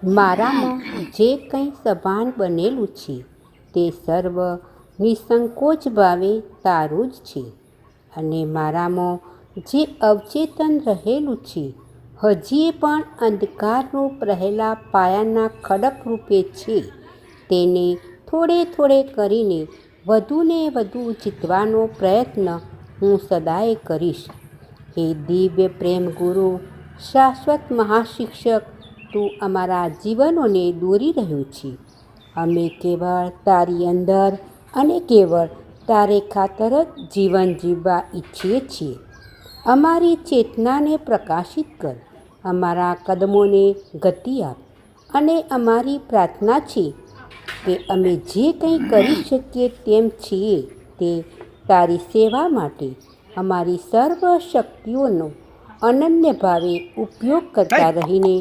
મારામાં જે કંઈ સભાન બનેલું છે તે સર્વ નિસંકોચ ભાવે તારું જ છે, અને મારામાં જે અવચેતન રહેલું છે હજી પણ અંધકારરૂપ રહેલા પાયાના ખડક રૂપે છે, તેને થોડે થોડે કરીને વધુને વધુ જીતવાનો પ્રયત્ન હું સદાય કરીશ. હે દિવ્ય પ્રેમ ગુરુ, શાશ્વત મહાશિક્ષક, તું અમારા જીવનોને દોરી રહ્યું છે. અમે કેવળ તારી અંદર અને કેવળ તારે ખાતર જ જીવન જીવવા ઈચ્છીએ છીએ. અમારી ચેતનાને પ્રકાશિત કર, અમારા કદમોને ગતિ આપ, અને અમારી પ્રાર્થના છે કે અમે જે કંઈ કરી શકીએ તેમ છીએ તે તારી સેવા માટે અમારી સર્વ શક્તિઓનો અનન્ય ભાવે ઉપયોગ કરતા રહીને